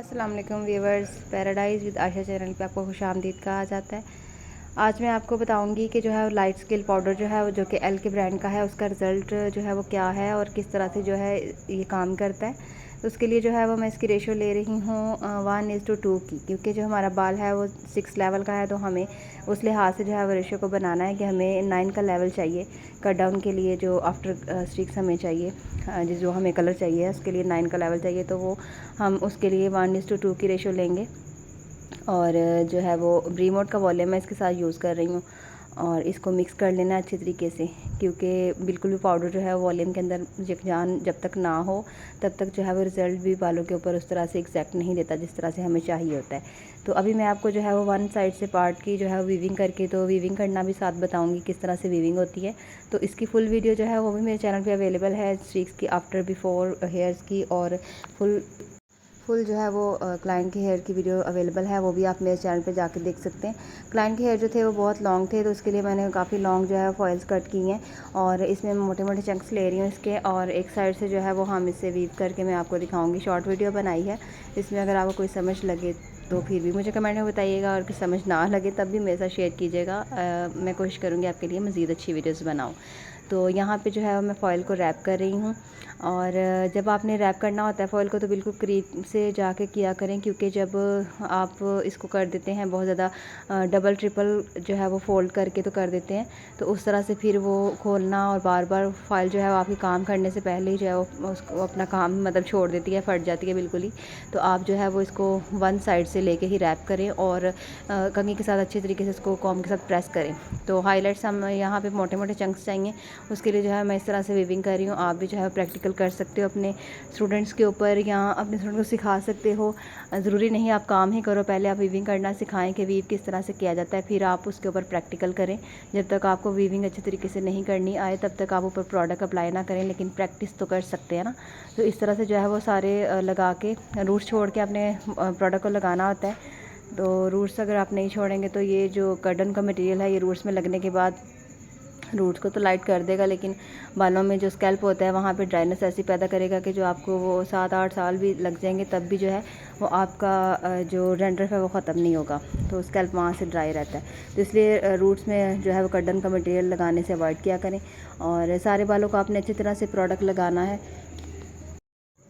अस्सलाम वालेकुम viewers, paradise with Asha channel पे आपको खुशामदीद कहा जाता है। आज मैं आपको बताऊंगी कि जो है वो लाइट स्किल पाउडर जो है वो जो कि एल के ब्रांड का है, उसका रिज़ल्ट जो है वो क्या है और किस तरह से जो है ये काम करता है। तो उसके लिए जो है वो मैं इसकी रेशो ले रही हूँ 1:2 की, क्योंकि जो हमारा बाल है वो 6 लेवल का है, तो हमें उस लिहाज से जो है वो रेशो को बनाना है कि हमें 9 का लेवल चाहिए कट डाउन के लिए। जो आफ्टर स्ट्रिक्स हमें चाहिए, जो हमें कलर चाहिए उसके लिए 9 का लेवल चाहिए, तो वो हम उसके लिए 1:2 की रेशो लेंगे। और जो है वो ब्रीमोड का वॉल्यूम मैं इसके साथ यूज़ कर रही हूँ और इसको मिक्स कर लेना अच्छे तरीके से, क्योंकि बिल्कुल भी पाउडर जो है वॉल्यूम के अंदर यकजान जब तक ना हो तब तक जो है वो रिज़ल्ट भी बालों के ऊपर उस तरह से एग्जैक्ट नहीं देता जिस तरह से हमें चाहिए होता है। तो अभी मैं आपको जो है वो वन साइड से पार्ट की जो है वीविंग करके, तो वीविंग करना भी साथ बताऊँगी किस तरह से वीविंग होती है। तो इसकी फुल वीडियो जो है वो भी मेरे चैनल पर अवेलेबल है, स्ट्रीक्स की, आफ्टर बिफोर हेयर्स की, और फुल जो है वो क्लाइंट के हेयर की वीडियो अवेलेबल है, वो भी आप मेरे चैनल पे जाके देख सकते हैं। क्लाइंट के हेयर जो थे वो बहुत लॉन्ग थे, तो उसके लिए मैंने काफ़ी लॉन्ग जो है फॉइल्स कट की हैं और इसमें मोटे मोटे चंक्स ले रही हूँ इसके, और एक साइड से जो है वो हम इससे वीव करके मैं आपको दिखाऊँगी। शॉर्ट वीडियो बनाई है इसमें, अगर आपको कोई समझ लगे तो फिर भी मुझे कमेंट में बताइएगा, और कुछ समझ ना लगे तब भी मेरे साथ शेयर कीजिएगा। मैं कोशिश करूँगी आपके लिए मज़ीद अच्छी वीडियोज़ बनाऊँ। तो यहाँ पे जो है मैं फ़ॉइल को रैप कर रही हूँ, और जब आपने रैप करना होता है फ़ॉइल को तो बिल्कुल करीब से जाके किया करें, क्योंकि जब आप इसको कर देते हैं बहुत ज़्यादा डबल ट्रिपल जो है वो फ़ोल्ड करके तो कर देते हैं, तो उस तरह से फिर वो खोलना और बार बार फ़ाइल जो है वो आपके काम करने से पहले ही जो है वो उसको अपना काम मतलब छोड़ देती है, फट जाती है बिल्कुल ही। तो आप जो है वो इसको वन साइड से लेके ही रैप करें और कंघी के साथ अच्छे तरीके से इसको कॉम्ब के साथ प्रेस करें। तो हाइलाइट्स हम यहाँ पे मोटे मोटे चंक्स चाहिए, उसके लिए जो है मैं इस तरह से वीविंग कर रही हूँ। आप भी जो है प्रैक्टिकल कर सकते हो अपने स्टूडेंट्स के ऊपर, या अपने स्टूडेंट को सिखा सकते हो। ज़रूरी नहीं आप काम ही करो, पहले आप वीविंग करना सिखाएं कि वीव किस तरह से किया जाता है, फिर आप उसके ऊपर प्रैक्टिकल करें। जब तक आपको वीविंग अच्छे तरीके से नहीं करनी आए तब तक आप ऊपर प्रोडक्ट अप्लाई ना करें, लेकिन प्रैक्टिस तो कर सकते हैं ना। तो इस तरह से जो है वो सारे लगा के रूट्स छोड़ के अपने प्रोडक्ट को लगाना होता है। तो रूट्स अगर आप नहीं छोड़ेंगे तो ये जो कर्डन का मटेरियल है ये रूट्स में लगने के बाद रूट्स को तो लाइट कर देगा, लेकिन बालों में जो स्कैल्प होता है वहाँ पे ड्राइनेस ऐसी पैदा करेगा कि जो आपको वो 7-8 साल भी लग जाएंगे तब भी जो है वो आपका जो डैंड्रफ है वो ख़त्म नहीं होगा। तो स्कैल्प वहाँ से ड्राई रहता है, तो इसलिए रूट्स में जो है वो कर्डन का मटेरियल लगाने से अवॉइड किया करें। और सारे बालों को आपने अच्छी तरह से प्रोडक्ट लगाना है,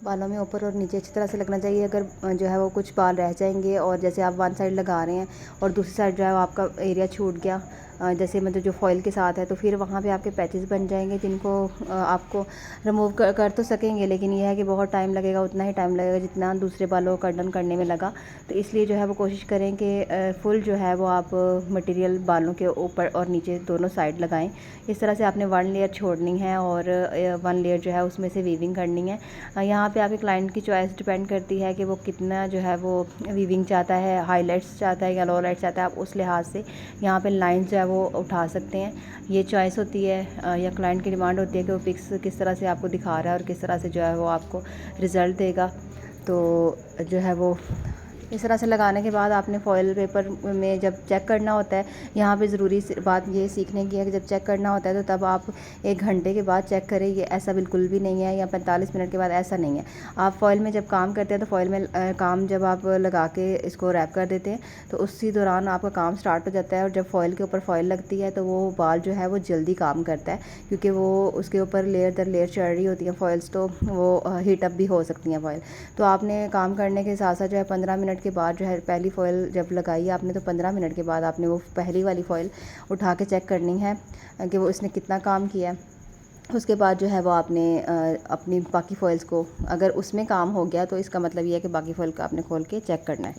बालों में ऊपर और नीचे अच्छी तरह से लगना चाहिए। अगर जो है वो कुछ बाल रह जाएंगे और जैसे आप वन साइड लगा रहे हैं और दूसरी साइड जो है वो आपका एरिया छूट गया, जैसे मतलब जो फॉइल के साथ है, तो फिर वहाँ पे आपके पैचेस बन जाएंगे जिनको आपको रिमूव कर तो सकेंगे, लेकिन यह है कि बहुत टाइम लगेगा, उतना ही टाइम लगेगा जितना दूसरे बालों को कर्डन करने में लगा। तो इसलिए जो है वो कोशिश करें कि फुल जो है वो आप मटेरियल बालों के ऊपर और नीचे दोनों साइड लगाएं। इस तरह से आपने 1 लेयर छोड़नी है और 1 लेयर जो है उसमें से वीविंग करनी है। यहाँ पे आपके क्लाइंट की चॉइस डिपेंड करती है कि वो कितना जो है वो वीविंग चाहता है, हाईलाइट्स चाहता है या लो लाइट्स चाहता है। आप उस लिहाज से यहाँ पे लाइन जो है वो उठा सकते हैं, ये चॉइस होती है या क्लाइंट की डिमांड होती है कि वो पिक्स किस तरह से आपको दिखा रहा है और किस तरह से जो है वो आपको रिज़ल्ट देगा। तो जो है वो इस तरह से लगाने के बाद आपने फॉइल पेपर में जब चेक करना होता है, यहाँ पे ज़रूरी बात ये सीखने की है कि जब चेक करना होता है तो तब आप 1 घंटे के बाद चेक करें, ये ऐसा बिल्कुल भी नहीं है, या 45 मिनट के बाद, ऐसा नहीं है। आप फॉइल में जब काम करते हैं तो फॉइल में काम जब आप लगा के इसको रैप कर देते हैं तो उसी दौरान आपका काम स्टार्ट हो जाता है, और जब फॉइल के ऊपर फॉइल लगती है तो वो बाल जो है वो जल्दी काम करता है, क्योंकि वो उसके ऊपर लेयर दर लेयर चढ़ रही होती है फॉइल्स, तो वो हीट अप भी हो सकती हैं फॉइल। तो आपने काम करने के साथ साथ जो है 15 मिनट के बाद जो है पहली फ़ॉइल जब लगाई है आपने, तो 15 मिनट के बाद आपने वो पहली वाली फ़ॉइल उठा के चेक करनी है कि वो इसने कितना काम किया है। उसके बाद जो है वो आपने अपनी बाकी फ़ॉइल्स को, अगर उसमें काम हो गया तो इसका मतलब ये है कि बाकी फ़ॉइल का आपने खोल के चेक करना है।